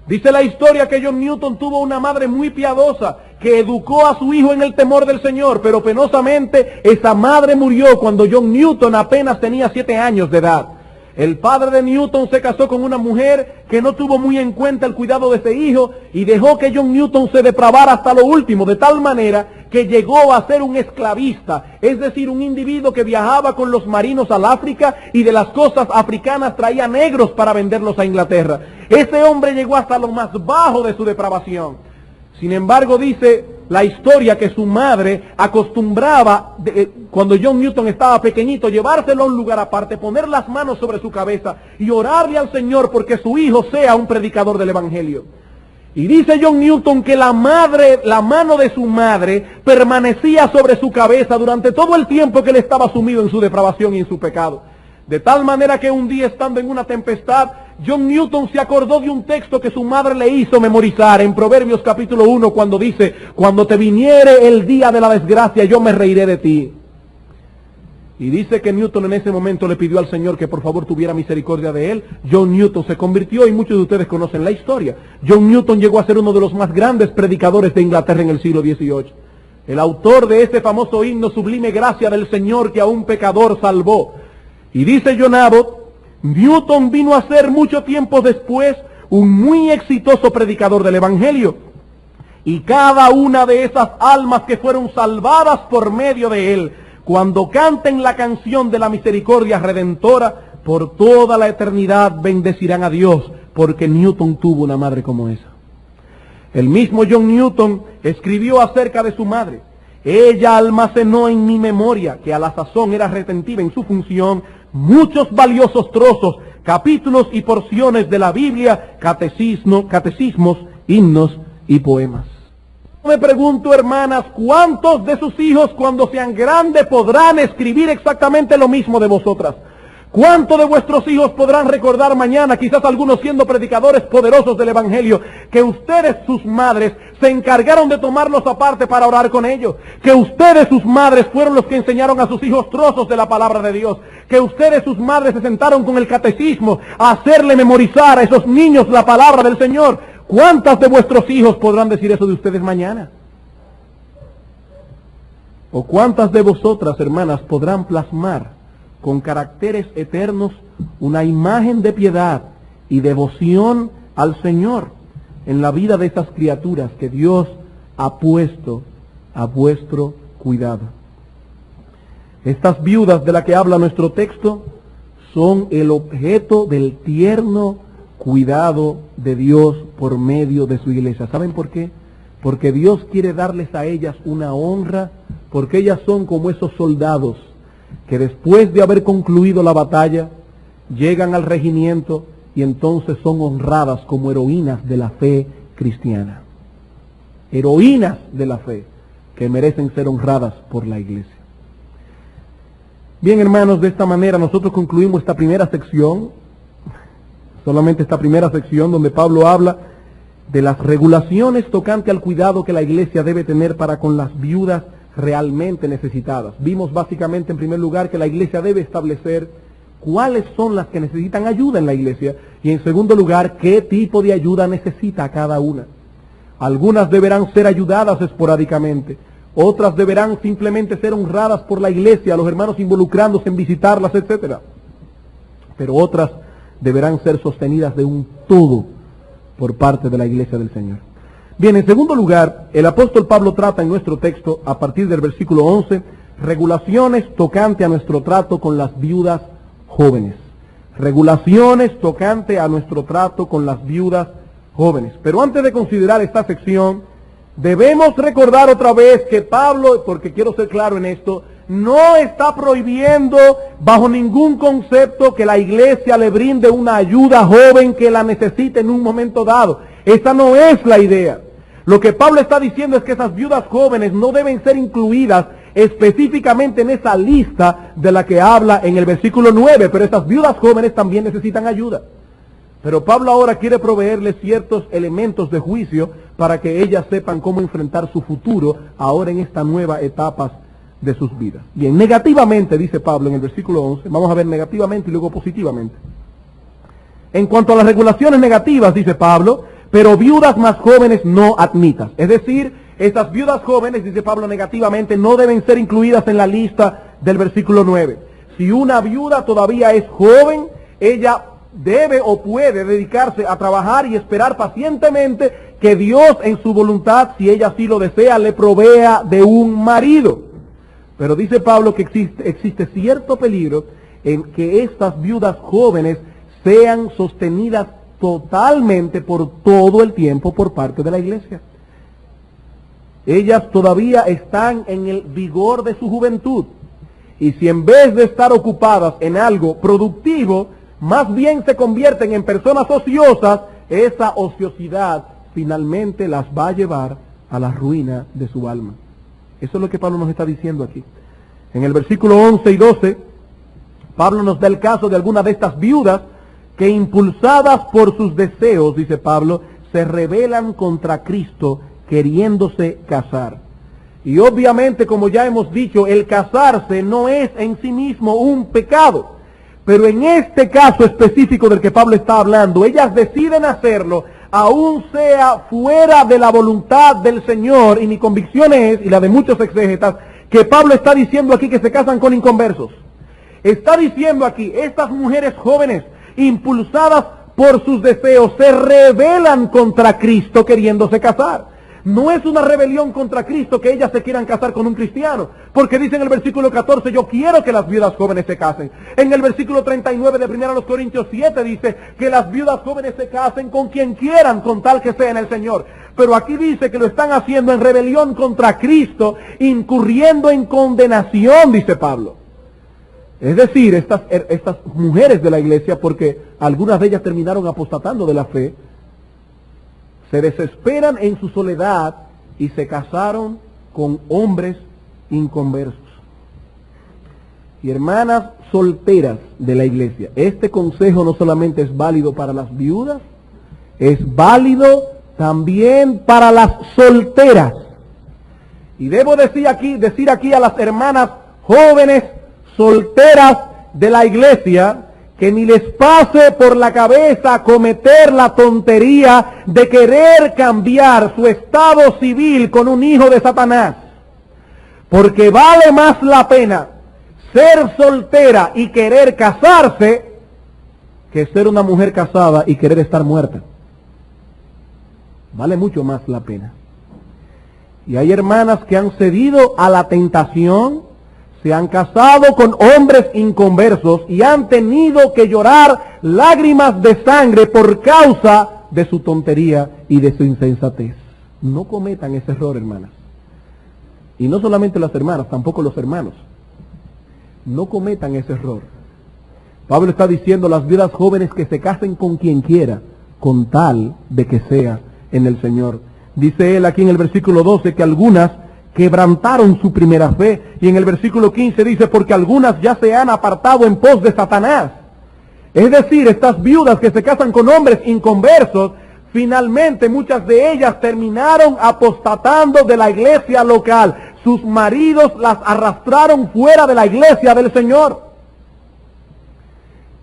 Dice la historia que John Newton tuvo una madre muy piadosa que educó a su hijo en el temor del Señor, pero penosamente esa madre murió cuando John Newton apenas tenía 7 años de edad. El padre de Newton se casó con una mujer que no tuvo muy en cuenta el cuidado de ese hijo y dejó que John Newton se depravara hasta lo último, de tal manera que llegó a ser un esclavista, es decir, un individuo que viajaba con los marinos al África y de las costas africanas traía negros para venderlos a Inglaterra. Ese hombre llegó hasta lo más bajo de su depravación. Sin embargo, dice la historia que su madre acostumbraba, cuando John Newton estaba pequeñito, llevárselo a un lugar aparte, poner las manos sobre su cabeza y orarle al Señor porque su hijo sea un predicador del Evangelio. Y dice John Newton que la mano de su madre permanecía sobre su cabeza durante todo el tiempo que él estaba sumido en su depravación y en su pecado. De tal manera que un día, estando en una tempestad, John Newton se acordó de un texto que su madre le hizo memorizar en Proverbios capítulo 1, cuando dice: cuando te viniere el día de la desgracia, yo me reiré de ti. Y dice que Newton en ese momento le pidió al Señor que por favor tuviera misericordia de él. John Newton se convirtió, y muchos de ustedes conocen la historia. John Newton llegó a ser uno de los más grandes predicadores de Inglaterra en el siglo XVIII. El autor de ese famoso himno, Sublime Gracia del Señor que a un pecador salvó. Y dice John Abbott, Newton vino a ser mucho tiempo después un muy exitoso predicador del Evangelio. Y cada una de esas almas que fueron salvadas por medio de él, cuando canten la canción de la misericordia redentora, por toda la eternidad bendecirán a Dios, porque Newton tuvo una madre como esa. El mismo John Newton escribió acerca de su madre: ella almacenó en mi memoria, que a la sazón era retentiva en su función, muchos valiosos trozos, capítulos y porciones de la Biblia, catecismos, himnos y poemas. Me pregunto, hermanas, ¿cuántos de sus hijos cuando sean grandes podrán escribir exactamente lo mismo de vosotras? ¿Cuántos de vuestros hijos podrán recordar mañana, quizás algunos siendo predicadores poderosos del Evangelio, que ustedes, sus madres, se encargaron de tomarlos aparte para orar con ellos? Que ustedes, sus madres, fueron los que enseñaron a sus hijos trozos de la palabra de Dios. Que ustedes, sus madres, se sentaron con el catecismo a hacerle memorizar a esos niños la palabra del Señor. ¿Cuántas de vuestros hijos podrán decir eso de ustedes mañana? ¿O cuántas de vosotras, hermanas, podrán plasmar con caracteres eternos una imagen de piedad y devoción al Señor en la vida de estas criaturas que Dios ha puesto a vuestro cuidado? Estas viudas de las que habla nuestro texto son el objeto del tierno cuidado de Dios por medio de su iglesia. ¿Saben por qué? Porque Dios quiere darles a ellas una honra, porque ellas son como esos soldados que después de haber concluido la batalla, llegan al regimiento y entonces son honradas como heroínas de la fe cristiana. Heroínas de la fe que merecen ser honradas por la iglesia. Bien, hermanos, de esta manera nosotros concluimos esta primera sección, solamente esta primera sección donde Pablo habla de las regulaciones tocante al cuidado que la iglesia debe tener para con las viudas realmente necesitadas. Vimos básicamente en primer lugar que la iglesia debe establecer cuáles son las que necesitan ayuda en la iglesia y en segundo lugar qué tipo de ayuda necesita cada una. Algunas deberán ser ayudadas esporádicamente, otras deberán simplemente ser honradas por la iglesia, los hermanos involucrándose en visitarlas, etcétera. Pero otras deberán ser sostenidas de un todo por parte de la iglesia del Señor. Bien, en segundo lugar, el apóstol Pablo trata en nuestro texto, a partir del versículo 11, regulaciones tocante a nuestro trato con las viudas jóvenes. Regulaciones tocante a nuestro trato con las viudas jóvenes. Pero antes de considerar esta sección, debemos recordar otra vez que Pablo, porque quiero ser claro en esto, no está prohibiendo bajo ningún concepto que la iglesia le brinde una ayuda joven que la necesite en un momento dado. Esa no es la idea. Lo que Pablo está diciendo es que esas viudas jóvenes no deben ser incluidas específicamente en esa lista de la que habla en el versículo 9, pero esas viudas jóvenes también necesitan ayuda. Pero Pablo ahora quiere proveerles ciertos elementos de juicio para que ellas sepan cómo enfrentar su futuro ahora en esta nueva etapa de sus vidas. Bien, negativamente, dice Pablo en el versículo 11, vamos a ver negativamente y luego positivamente. En cuanto a las regulaciones negativas, dice Pablo, pero viudas más jóvenes no admitas. Es decir, estas viudas jóvenes, dice Pablo negativamente, no deben ser incluidas en la lista del versículo 9. Si una viuda todavía es joven, ella debe o puede dedicarse a trabajar y esperar pacientemente que Dios en su voluntad, si ella así lo desea, le provea de un marido. Pero dice Pablo que existe cierto peligro en que estas viudas jóvenes sean sostenidas totalmente por todo el tiempo por parte de la iglesia. Ellas todavía están en el vigor de su juventud. Y si en vez de estar ocupadas en algo productivo, más bien se convierten en personas ociosas, esa ociosidad finalmente las va a llevar a la ruina de su alma. Eso es lo que Pablo nos está diciendo aquí. En el versículo 11 y 12, Pablo nos da el caso de algunas de estas viudas que impulsadas por sus deseos, dice Pablo, se rebelan contra Cristo queriéndose casar. Y obviamente, como ya hemos dicho, el casarse no es en sí mismo un pecado. Pero en este caso específico del que Pablo está hablando, ellas deciden hacerlo, aún sea fuera de la voluntad del Señor, y mi convicción es, y la de muchos exégetas, que Pablo está diciendo aquí que se casan con inconversos. Está diciendo aquí, estas mujeres jóvenes, impulsadas por sus deseos, se rebelan contra Cristo queriéndose casar. No es una rebelión contra Cristo que ellas se quieran casar con un cristiano, porque dice en el versículo 14, yo quiero que las viudas jóvenes se casen. En el versículo 39 de 1 Corintios 7 dice que las viudas jóvenes se casen con quien quieran, con tal que sea en el Señor. Pero aquí dice que lo están haciendo en rebelión contra Cristo, incurriendo en condenación, dice Pablo. Es decir, estas mujeres de la iglesia, porque algunas de ellas terminaron apostatando de la fe, se desesperan en su soledad y se casaron con hombres inconversos. Y hermanas solteras de la iglesia, este consejo no solamente es válido para las viudas, es válido también para las solteras. Y debo decir aquí a las hermanas jóvenes solteras de la iglesia, que ni les pase por la cabeza cometer la tontería de querer cambiar su estado civil con un hijo de Satanás. Porque vale más la pena ser soltera y querer casarse que ser una mujer casada y querer estar muerta. Vale mucho más la pena. Y hay hermanas que han cedido a la tentación, se han casado con hombres inconversos y han tenido que llorar lágrimas de sangre por causa de su tontería y de su insensatez. No cometan ese error, hermanas. Y no solamente las hermanas, tampoco los hermanos. No cometan ese error. Pablo está diciendo a las viudas jóvenes que se casen con quien quiera, con tal de que sea en el Señor. Dice él aquí en el versículo 12 que algunas quebrantaron su primera fe, y en el versículo 15 dice, porque algunas ya se han apartado en pos de Satanás. Es decir, estas viudas que se casan con hombres inconversos, finalmente muchas de ellas terminaron apostatando de la iglesia local. Sus maridos las arrastraron fuera de la iglesia del Señor.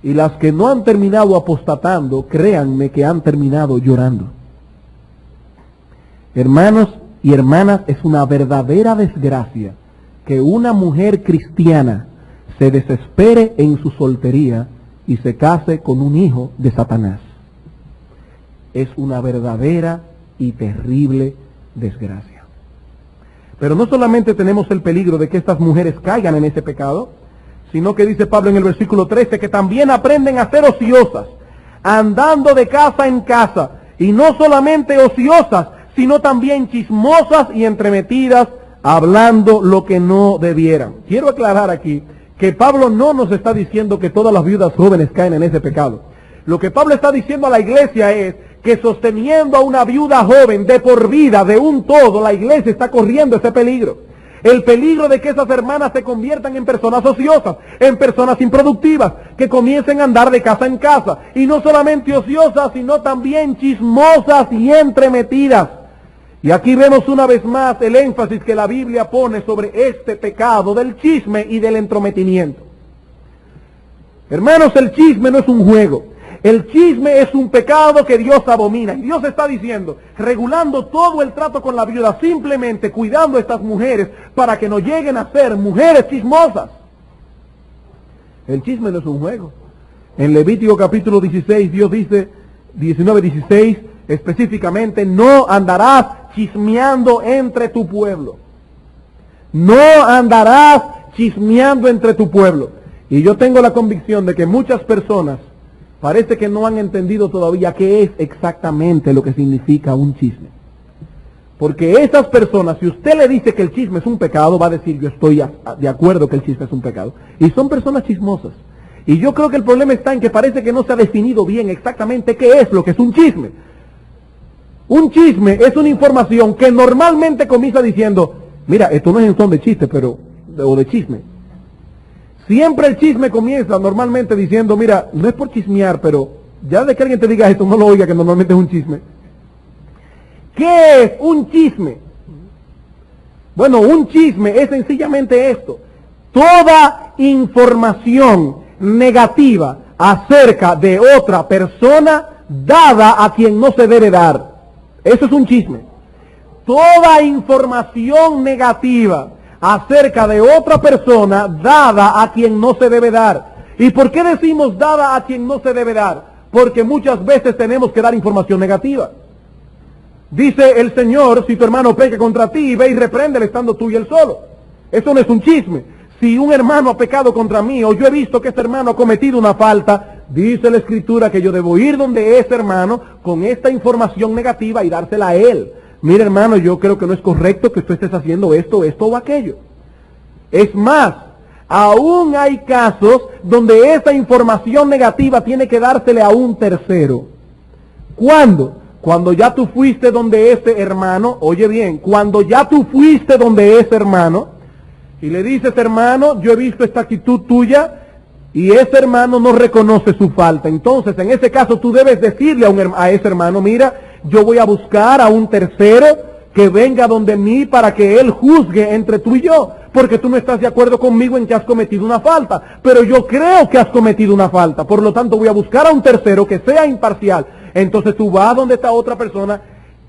Y las que no han terminado apostatando, créanme que han terminado llorando. Hermanos y hermanas, es una verdadera desgracia que una mujer cristiana se desespere en su soltería y se case con un hijo de Satanás. Es una verdadera y terrible desgracia. Pero no solamente tenemos el peligro de que estas mujeres caigan en ese pecado, sino que dice Pablo en el versículo 13 que también aprenden a ser ociosas, andando de casa en casa, y no solamente ociosas, sino también chismosas y entremetidas, hablando lo que no debieran. Quiero aclarar aquí que Pablo no nos está diciendo que todas las viudas jóvenes caen en ese pecado. Lo que Pablo está diciendo a la iglesia es que sosteniendo a una viuda joven de por vida, de un todo, la iglesia está corriendo ese peligro. El peligro de que esas hermanas se conviertan en personas ociosas, en personas improductivas, que comiencen a andar de casa en casa. Y no solamente ociosas, sino también chismosas y entremetidas. Y aquí vemos una vez más el énfasis que la Biblia pone sobre este pecado del chisme y del entrometimiento. Hermanos, el chisme no es un juego. El chisme es un pecado que Dios abomina. Y Dios está diciendo, regulando todo el trato con la viuda, simplemente cuidando a estas mujeres para que no lleguen a ser mujeres chismosas. El chisme no es un juego. En Levítico capítulo 16, Dios dice, 19:16, específicamente, no andarás chismeando entre tu pueblo. No andarás chismeando entre tu pueblo. Y yo tengo la convicción de que muchas personas parece que no han entendido todavía qué es exactamente lo que significa un chisme. Porque esas personas, si usted le dice que el chisme es un pecado, va a decir, yo estoy de acuerdo que el chisme es un pecado. Y son personas chismosas. Y yo creo que el problema está en que parece que no se ha definido bien exactamente qué es lo que es un chisme. Un chisme es una información que normalmente comienza diciendo, mira, esto no es en son de chiste, o de chisme. Siempre el chisme comienza normalmente diciendo, mira, no es por chismear, pero ya de que alguien te diga esto, no lo oiga, que normalmente es un chisme. ¿Qué es un chisme? Bueno, un chisme es sencillamente esto. Toda información negativa acerca de otra persona dada a quien no se debe dar. Eso es un chisme. Toda información negativa acerca de otra persona dada a quien no se debe dar. ¿Y por qué decimos dada a quien no se debe dar? Porque muchas veces tenemos que dar información negativa. Dice el Señor, si tu hermano peca contra ti, ve y repréndele estando tú y él solo. Eso no es un chisme. Si un hermano ha pecado contra mí, o yo he visto que este hermano ha cometido una falta, dice la Escritura que yo debo ir donde ese hermano con esta información negativa y dársela a él. Mira, hermano, yo creo que no es correcto que tú estés haciendo esto o aquello. Es más, aún hay casos donde esa información negativa tiene que dársele a un tercero. ¿Cuándo? Cuando ya tú fuiste donde ese hermano, oye bien, cuando ya tú fuiste donde ese hermano y le dices, hermano, yo he visto esta actitud tuya y ese hermano no reconoce su falta. Entonces, en ese caso, tú debes decirle a ese hermano, mira, yo voy a buscar a un tercero que venga donde mí para que él juzgue entre tú y yo, porque tú no estás de acuerdo conmigo en que has cometido una falta, pero yo creo que has cometido una falta, por lo tanto voy a buscar a un tercero que sea imparcial. Entonces tú vas donde está otra persona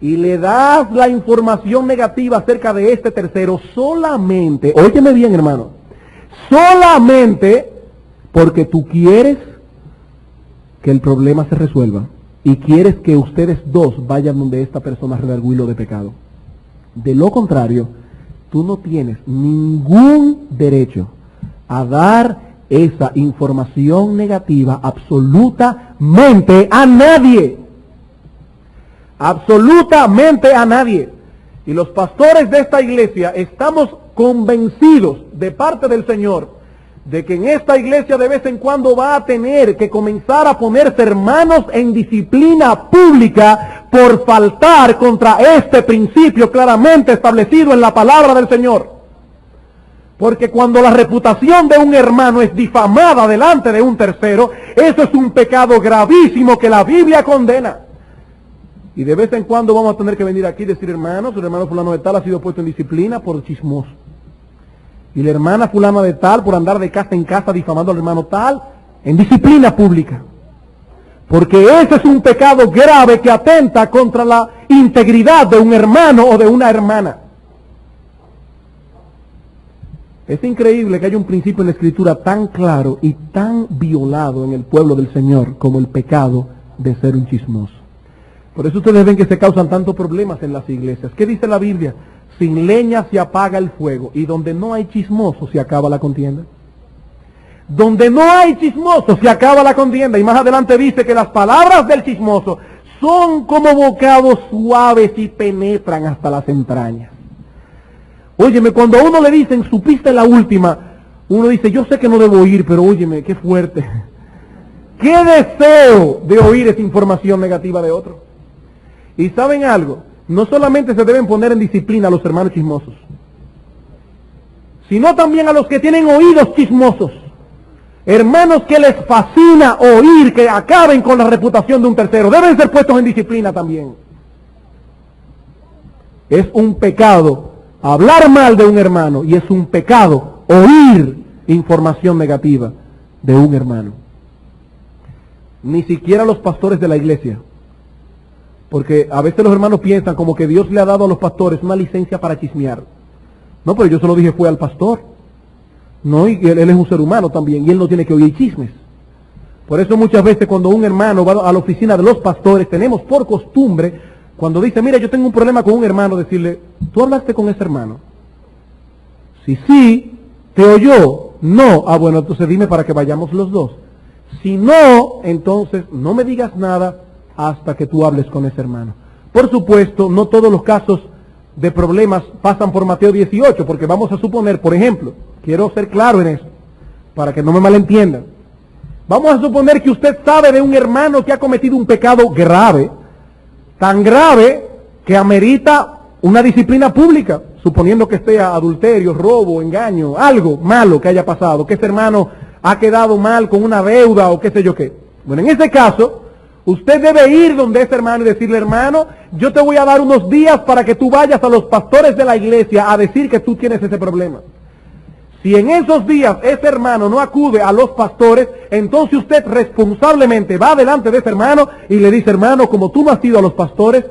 y le das la información negativa acerca de este tercero solamente, óyeme bien, hermano, solamente porque tú quieres que el problema se resuelva. Y quieres que ustedes dos vayan donde esta persona a redarguirlo de pecado. De lo contrario, tú no tienes ningún derecho a dar esa información negativa absolutamente a nadie. Absolutamente a nadie. Y los pastores de esta iglesia estamos convencidos de parte del Señor de que en esta iglesia de vez en cuando va a tener que comenzar a ponerse hermanos en disciplina pública por faltar contra este principio claramente establecido en la palabra del Señor. Porque cuando la reputación de un hermano es difamada delante de un tercero, eso es un pecado gravísimo que la Biblia condena. Y de vez en cuando vamos a tener que venir aquí y decir, hermanos, el hermano fulano de tal ha sido puesto en disciplina por chismoso. Y la hermana fulana de tal, por andar de casa en casa difamando al hermano tal, en disciplina pública. Porque ese es un pecado grave que atenta contra la integridad de un hermano o de una hermana. Es increíble que haya un principio en la Escritura tan claro y tan violado en el pueblo del Señor como el pecado de ser un chismoso. Por eso ustedes ven que se causan tantos problemas en las iglesias. ¿Qué dice la Biblia? Sin leña se apaga el fuego, y donde no hay chismosos se acaba la contienda. Donde no hay chismosos se acaba la contienda. Y más adelante dice que las palabras del chismoso son como bocados suaves y penetran hasta las entrañas. Óyeme, cuando a uno le dicen, supiste la última, uno dice, yo sé que no debo oír, pero óyeme, qué fuerte. Qué deseo de oír esa información negativa de otro. Y ¿saben algo? No solamente se deben poner en disciplina a los hermanos chismosos, sino también a los que tienen oídos chismosos. Hermanos que les fascina oír, que acaben con la reputación de un tercero, deben ser puestos en disciplina también. Es un pecado hablar mal de un hermano, y es un pecado oír información negativa de un hermano. Ni siquiera los pastores de la iglesia, porque a veces los hermanos piensan como que Dios le ha dado a los pastores una licencia para chismear. No, pero yo se lo dije fue al pastor. No, y él es un ser humano también, y él no tiene que oír chismes. Por eso muchas veces cuando un hermano va a la oficina de los pastores, tenemos por costumbre, cuando dice, mira, yo tengo un problema con un hermano, decirle, ¿tú hablaste con ese hermano? Si sí, ¿te oyó? No. Ah, bueno, entonces dime para que vayamos los dos. Si no, entonces no me digas nada hasta que tú hables con ese hermano. Por supuesto, no todos los casos de problemas pasan por Mateo 18, porque vamos a suponer, por ejemplo, quiero ser claro en eso, para que no me malentiendan. Vamos a suponer que usted sabe de un hermano que ha cometido un pecado grave, tan grave que amerita una disciplina pública, suponiendo que sea adulterio, robo, engaño, algo malo que haya pasado, que ese hermano ha quedado mal con una deuda o qué sé yo qué. Bueno, en ese caso, usted debe ir donde ese hermano y decirle, hermano, yo te voy a dar unos días para que tú vayas a los pastores de la iglesia a decir que tú tienes ese problema. Si en esos días ese hermano no acude a los pastores, entonces usted responsablemente va delante de ese hermano y le dice, hermano, como tú no has ido a los pastores,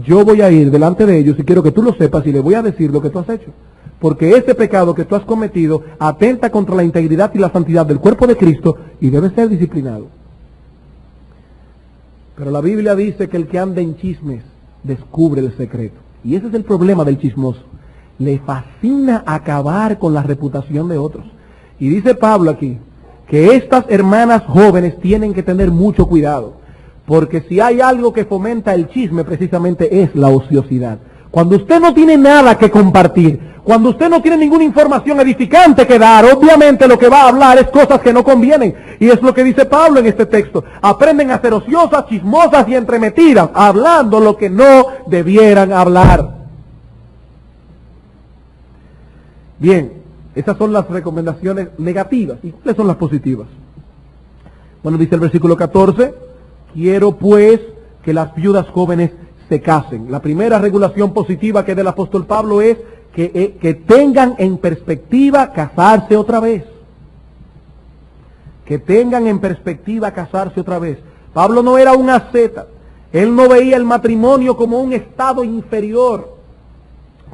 yo voy a ir delante de ellos y quiero que tú lo sepas y le voy a decir lo que tú has hecho. Porque ese pecado que tú has cometido atenta contra la integridad y la santidad del cuerpo de Cristo y debe ser disciplinado. Pero la Biblia dice que el que anda en chismes descubre el secreto. Y ese es el problema del chismoso. Le fascina acabar con la reputación de otros. Y dice Pablo aquí que estas hermanas jóvenes tienen que tener mucho cuidado, porque si hay algo que fomenta el chisme precisamente es la ociosidad. Cuando usted no tiene nada que compartir, cuando usted no tiene ninguna información edificante que dar, obviamente lo que va a hablar es cosas que no convienen. Y es lo que dice Pablo en este texto. Aprenden a ser ociosas, chismosas y entremetidas, hablando lo que no debieran hablar. Bien, esas son las recomendaciones negativas. ¿Y cuáles son las positivas? Bueno, dice el versículo 14, quiero pues que las viudas jóvenes se casen. La primera regulación positiva que da el apóstol Pablo es que tengan en perspectiva casarse otra vez. Que tengan en perspectiva casarse otra vez. Pablo no era un asceta. Él no veía el matrimonio como un estado inferior.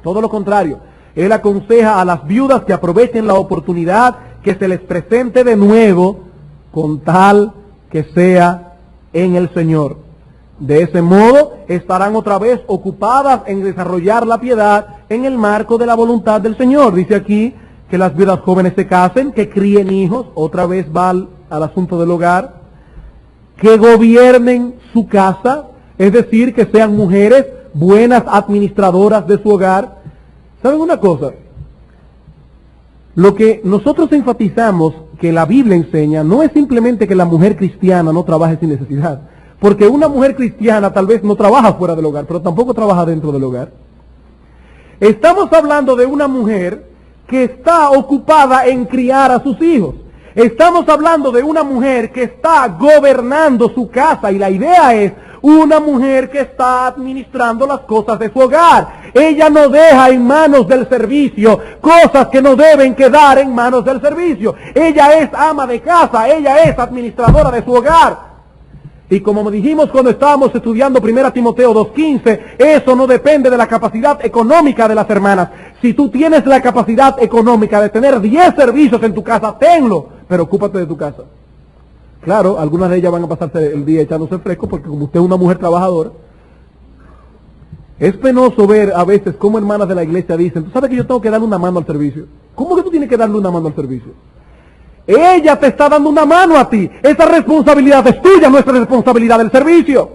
Todo lo contrario. Él aconseja a las viudas que aprovechen la oportunidad que se les presente de nuevo, con tal que sea en el Señor. De ese modo estarán otra vez ocupadas en desarrollar la piedad en el marco de la voluntad del Señor. Dice aquí que las viudas jóvenes se casen, que críen hijos, otra vez va al asunto del hogar, que gobiernen su casa, es decir, que sean mujeres buenas administradoras de su hogar. ¿Saben una cosa? Lo que nosotros enfatizamos que la Biblia enseña no es simplemente que la mujer cristiana no trabaje sin necesidad, porque una mujer cristiana tal vez no trabaja fuera del hogar, pero tampoco trabaja dentro del hogar. Estamos hablando de una mujer que está ocupada en criar a sus hijos. Estamos hablando de una mujer que está gobernando su casa, y la idea es una mujer que está administrando las cosas de su hogar. Ella no deja en manos del servicio cosas que no deben quedar en manos del servicio. Ella es ama de casa, ella es administradora de su hogar. Y como dijimos cuando estábamos estudiando 1 Timoteo 2:15, eso no depende de la capacidad económica de las hermanas. Si tú tienes la capacidad económica de tener 10 servicios en tu casa, tenlo, pero ocúpate de tu casa. Claro, algunas de ellas van a pasarse el día echándose fresco, porque como usted es una mujer trabajadora, es penoso ver a veces cómo hermanas de la iglesia dicen, tú sabes que yo tengo que darle una mano al servicio. ¿Cómo que tú tienes que darle una mano al servicio? Ella te está dando una mano a ti. Esa responsabilidad es tuya, no es responsabilidad del servicio.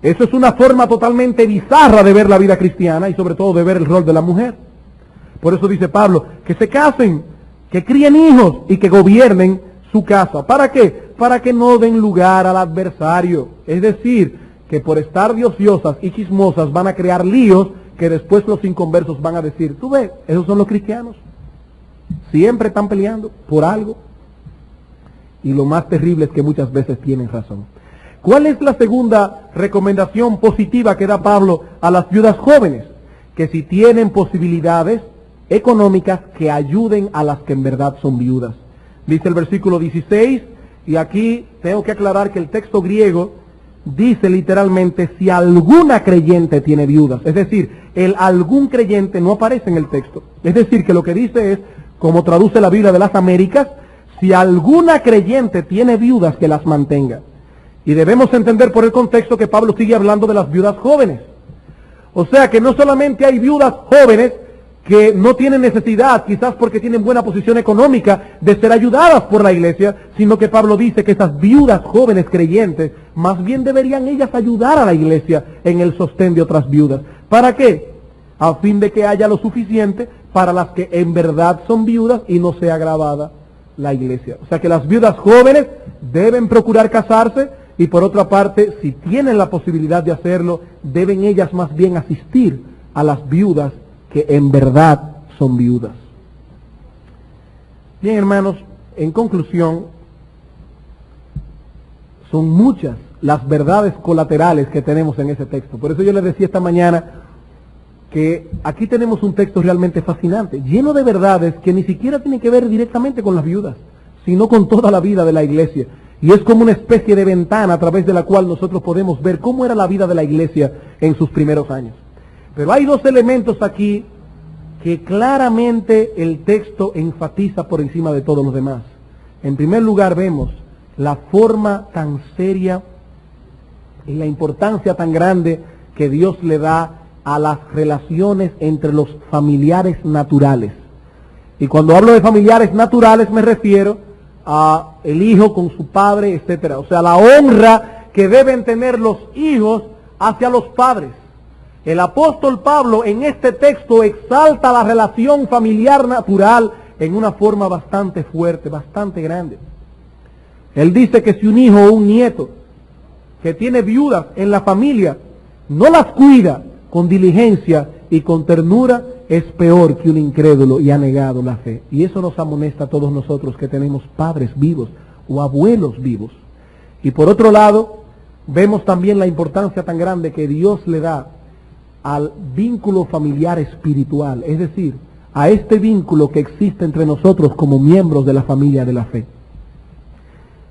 Eso es una forma totalmente bizarra de ver la vida cristiana y sobre todo de ver el rol de la mujer. Por eso dice Pablo, que se casen, que críen hijos y que gobiernen su casa. ¿Para qué? Para que no den lugar al adversario. Es decir, que por estar de ociosas y chismosas van a crear líos que después los inconversos van a decir, tú ves, esos son los cristianos. Siempre están peleando por algo. Y lo más terrible es que muchas veces tienen razón. ¿Cuál es la segunda recomendación positiva que da Pablo a las viudas jóvenes? Que si tienen posibilidades económicas, que ayuden a las que en verdad son viudas. Dice el versículo 16, y aquí tengo que aclarar que el texto griego dice literalmente si alguna creyente tiene viudas. Es decir, el algún creyente no aparece en el texto. Es decir, que lo que dice es, como traduce la Biblia de las Américas, si alguna creyente tiene viudas, que las mantenga. Y debemos entender por el contexto que Pablo sigue hablando de las viudas jóvenes. O sea que no solamente hay viudas jóvenes que no tienen necesidad, quizás porque tienen buena posición económica, de ser ayudadas por la iglesia, sino que Pablo dice que esas viudas jóvenes creyentes, más bien deberían ellas ayudar a la iglesia en el sostén de otras viudas. ¿Para qué? A fin de que haya lo suficiente para las que en verdad son viudas y no sea agravada la iglesia. O sea que las viudas jóvenes deben procurar casarse y por otra parte, si tienen la posibilidad de hacerlo, deben ellas más bien asistir a las viudas que en verdad son viudas. Bien, hermanos, en conclusión, son muchas las verdades colaterales que tenemos en ese texto. Por eso yo les decía esta mañana que aquí tenemos un texto realmente fascinante, lleno de verdades que ni siquiera tienen que ver directamente con las viudas, sino con toda la vida de la iglesia. Y es como una especie de ventana a través de la cual nosotros podemos ver cómo era la vida de la iglesia en sus primeros años. Pero hay dos elementos aquí que claramente el texto enfatiza por encima de todos los demás. En primer lugar vemos la forma tan seria y la importancia tan grande que Dios le da a las relaciones entre los familiares naturales. Y cuando hablo de familiares naturales me refiero a el hijo con su padre, etcétera. O sea, la honra que deben tener los hijos hacia los padres. El apóstol Pablo en este texto exalta la relación familiar natural en una forma bastante fuerte, bastante grande. Él dice que si un hijo o un nieto que tiene viudas en la familia no las cuida con diligencia y con ternura, es peor que un incrédulo y ha negado la fe. Y eso nos amonesta a todos nosotros que tenemos padres vivos o abuelos vivos. Y por otro lado, vemos también la importancia tan grande que Dios le da al vínculo familiar espiritual, es decir, a este vínculo que existe entre nosotros como miembros de la familia de la fe.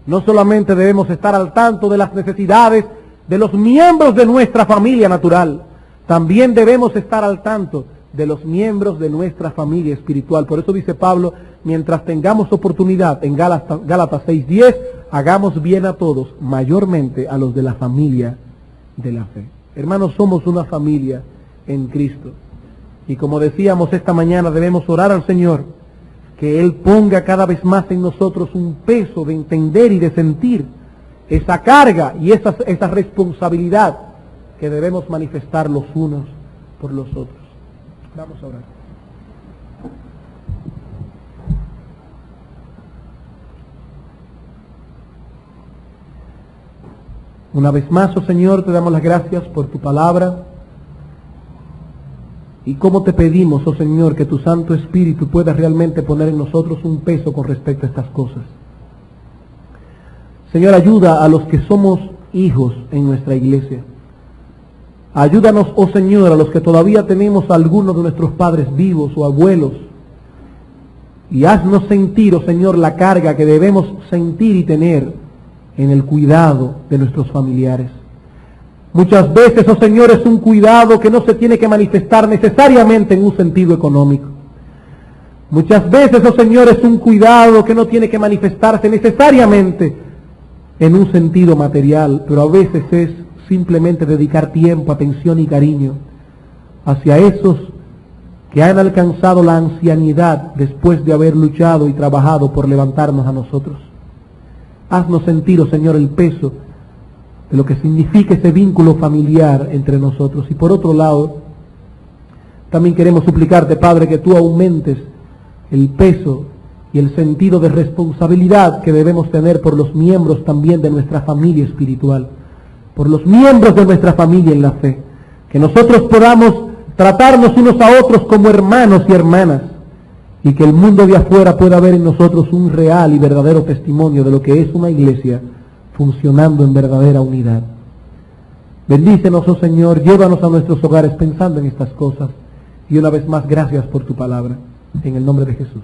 No solamente debemos estar al tanto de las necesidades de los miembros de nuestra familia natural, también debemos estar al tanto de los miembros de nuestra familia espiritual. Por eso dice Pablo, mientras tengamos oportunidad, en Gálatas 6:10, hagamos bien a todos, mayormente a los de la familia de la fe. Hermanos, somos una familia en Cristo. Y como decíamos esta mañana, debemos orar al Señor que Él ponga cada vez más en nosotros un peso de entender y de sentir esa carga y esa responsabilidad que debemos manifestar los unos por los otros. Vamos a orar. Una vez más, oh Señor, te damos las gracias por tu palabra. Y cómo te pedimos, oh Señor, que tu Santo Espíritu pueda realmente poner en nosotros un peso con respecto a estas cosas. Señor, ayuda a los que somos hijos en nuestra iglesia. Ayúdanos, oh Señor, a los que todavía tenemos a algunos de nuestros padres vivos o abuelos. Y haznos sentir, oh Señor, la carga que debemos sentir y tener en el cuidado de nuestros familiares. Muchas veces, oh Señor, es un cuidado que no se tiene que manifestar necesariamente en un sentido económico. Muchas veces, oh Señor, es un cuidado que no tiene que manifestarse necesariamente en un sentido material, pero a veces es simplemente dedicar tiempo, atención y cariño hacia esos que han alcanzado la ancianidad después de haber luchado y trabajado por levantarnos a nosotros. Haznos sentir, oh Señor, el peso de lo que significa ese vínculo familiar entre nosotros. Y por otro lado, también queremos suplicarte, Padre, que tú aumentes el peso y el sentido de responsabilidad que debemos tener por los miembros también de nuestra familia espiritual, por los miembros de nuestra familia en la fe, que nosotros podamos tratarnos unos a otros como hermanos y hermanas, y que el mundo de afuera pueda ver en nosotros un real y verdadero testimonio de lo que es una iglesia funcionando en verdadera unidad. Bendícenos, oh Señor, llévanos a nuestros hogares pensando en estas cosas, y una vez más, gracias por tu palabra, en el nombre de Jesús.